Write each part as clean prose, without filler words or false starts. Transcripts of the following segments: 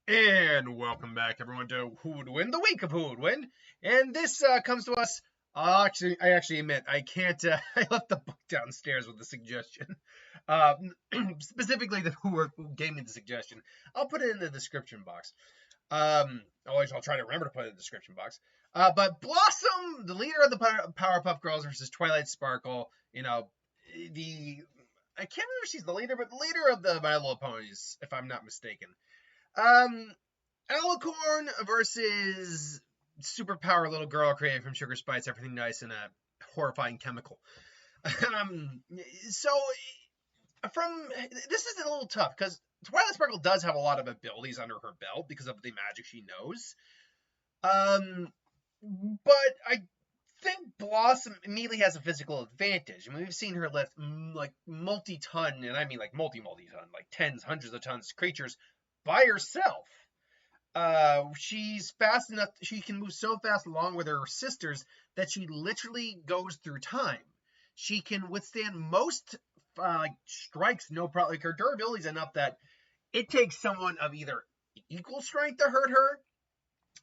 And welcome back, everyone, to Who Would Win, the week of Who Would Win. And this comes to us. I actually admit I can't. I left the book downstairs with the suggestion. Uh, Specifically, who gave me the suggestion. I'll put it in the description box. Always, I'll try to remember to put it in the description box. But Blossom, the leader of the Powerpuff Girls, versus Twilight Sparkle. The I can't remember if she's the leader, but the leader of the My Little Ponies, if I'm not mistaken. Um, Alicorn versus superpower little girl created from sugar spice, everything nice, and a horrifying chemical. um, so from this is a little tough because Twilight Sparkle does have a lot of abilities under her belt because of the magic she knows. But I think Blossom immediately has a physical advantage. I mean, we've seen her lift like multi-ton, and I mean like multi-ton, like tens, hundreds of tons creatures by herself. She's fast enough. She can move so fast along with her sisters that she literally goes through time. She can withstand most strikes, no problem. Like her durability is enough that it takes someone of either equal strength to hurt her,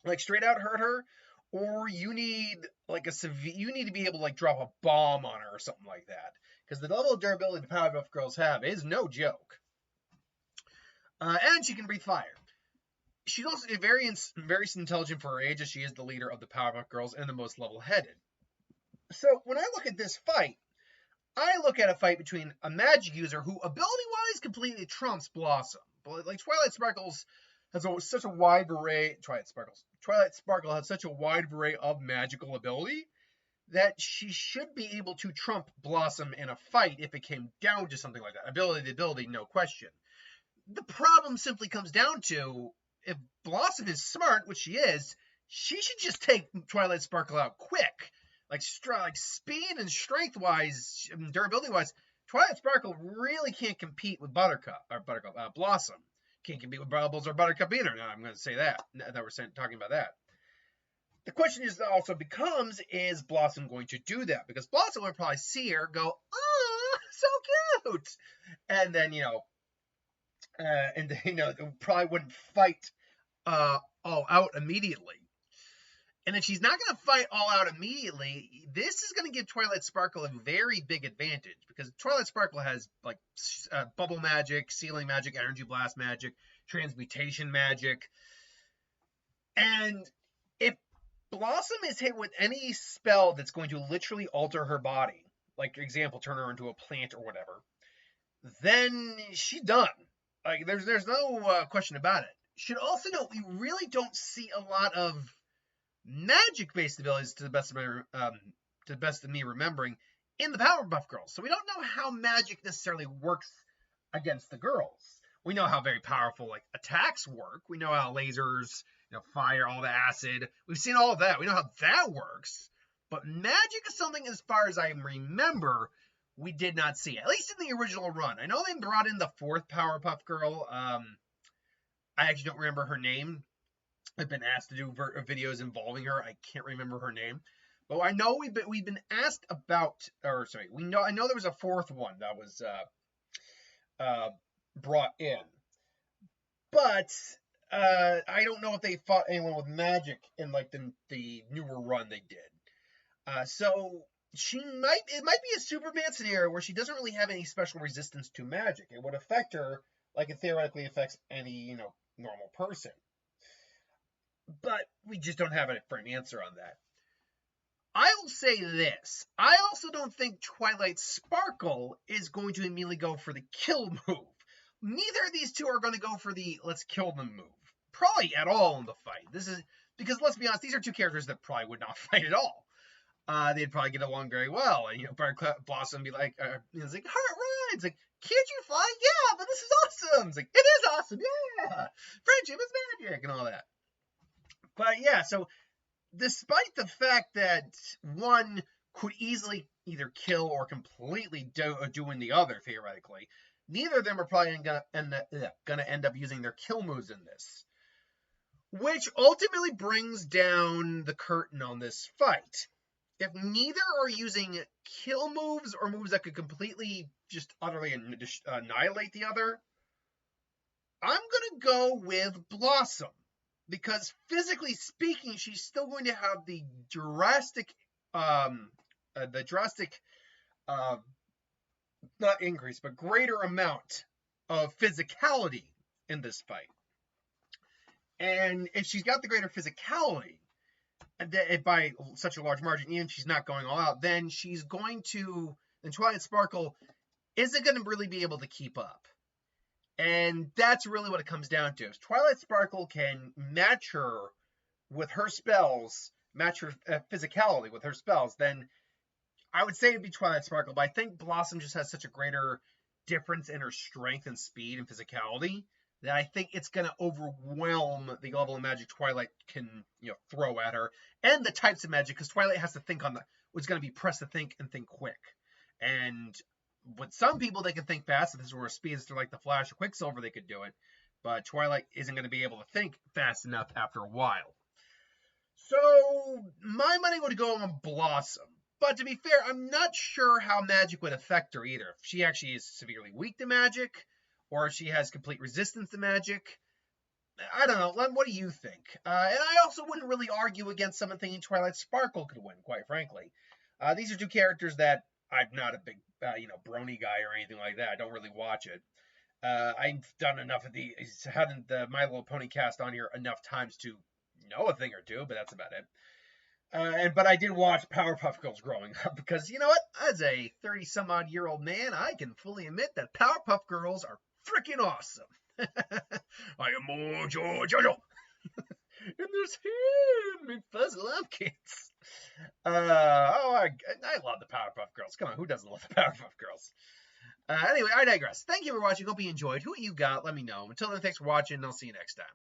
like straight out hurt her, or you need like you need to be able to like drop a bomb on her or something like that. Because the level of durability the Powerpuff Girls have is no joke. And she can breathe fire. She's also very intelligent for her age, as she is the leader of the Powerpuff Girls and the most level-headed. So when I look at this fight, I look at a fight between a magic user who, ability-wise, completely trumps Blossom. But like Twilight Sparkles has such a wide array. Twilight Sparkle has such a wide array of magical ability that she should be able to trump Blossom in a fight if it came down to something like that. Ability to ability, no question. The problem simply comes down to, if Blossom is smart, which she is, she should just take Twilight Sparkle out quick. Like speed and strength-wise, durability-wise, Twilight Sparkle really can't compete with Blossom. Can't compete with Bubbles or Buttercup either. Now I'm going to say that we're talking about that. The question also becomes, is Blossom going to do that? Because Blossom would probably see her, go, oh, so cute, and then probably wouldn't fight all out immediately. And if she's not going to fight all out immediately, this is going to give Twilight Sparkle a very big advantage, because Twilight Sparkle has like bubble magic, sealing magic, energy blast magic, transmutation magic. And if Blossom is hit with any spell that's going to literally alter her body, like for example, turn her into a plant or whatever, then she's done. Like there's no question about it. Should also note, we really don't see a lot of magic-based abilities, to the best of me remembering, in the Powerpuff Girls. So we don't know how magic necessarily works against the girls. We know how very powerful like attacks work. We know how lasers, fire, all the acid. We've seen all of that. We know how that works. But magic is something, as far as I remember, we did not see, at least in the original run. I know they brought in the fourth Powerpuff Girl. I actually don't remember her name. I've been asked to do videos involving her. I can't remember her name, but I know we've been asked about, or sorry, I know there was a fourth one that was brought in, but I don't know if they fought anyone with magic in like the newer run they did. So it might be a Superman scenario where she doesn't really have any special resistance to magic. It would affect her like it theoretically affects any normal person. But we just don't have a firm answer on that. I will say this. I also don't think Twilight Sparkle is going to immediately go for the kill move. Neither of these two are going to go for the let's kill them move. Probably at all in the fight. This is because, let's be honest, these are two characters that probably would not fight at all. They'd probably get along very well. And, Blossom would be like, it's like, heart rides. Like, can't you fly? Yeah, but this is awesome. It's like, it is awesome. Yeah. Friendship is magic and all that. But yeah, so despite the fact that one could easily either kill or completely doing the other, theoretically, neither of them are probably going to end up using their kill moves in this. Which ultimately brings down the curtain on this fight. If neither are using kill moves or moves that could completely just utterly annihilate the other, I'm going to go with Blossom. Because physically speaking, she's still going to have the drastic, uh, not increase, but greater amount of physicality in this fight. And if she's got the greater physicality, by such a large margin, even if she's not going all out, then Twilight Sparkle isn't going to really be able to keep up. And that's really what it comes down to. If Twilight Sparkle can match her with her spells, match her physicality with her spells, then I would say it'd be Twilight Sparkle. But I think Blossom just has such a greater difference in her strength and speed and physicality that I think it's going to overwhelm the level of magic Twilight can, throw at her, and the types of magic, because Twilight has to think on what's going to be pressed to think and think quick. And with some people, they can think fast. If this were a speedster like the Flash or Quicksilver, they could do it. But Twilight isn't going to be able to think fast enough after a while. So my money would go on Blossom. But to be fair, I'm not sure how magic would affect her either. If she actually is severely weak to magic, or if she has complete resistance to magic. I don't know. Len, what do you think? And I also wouldn't really argue against someone thinking Twilight Sparkle could win, quite frankly. These are two characters that I'm not a big, brony guy or anything like that. I don't really watch it. I've done enough of hadn't the My Little Pony cast on here enough times to know a thing or two, but that's about it. But I did watch Powerpuff Girls growing up because, you know what? As a 30-some-odd-year-old man, I can fully admit that Powerpuff Girls are freaking awesome. I am Mojo Jojo. And there's him, big fuzzy lumpkins. I love the Powerpuff Girls. Come on, who doesn't love the Powerpuff Girls? Anyway, I digress. Thank you for watching. Hope you enjoyed. Who you got? Let me know. Until then, thanks for watching, and I'll see you next time.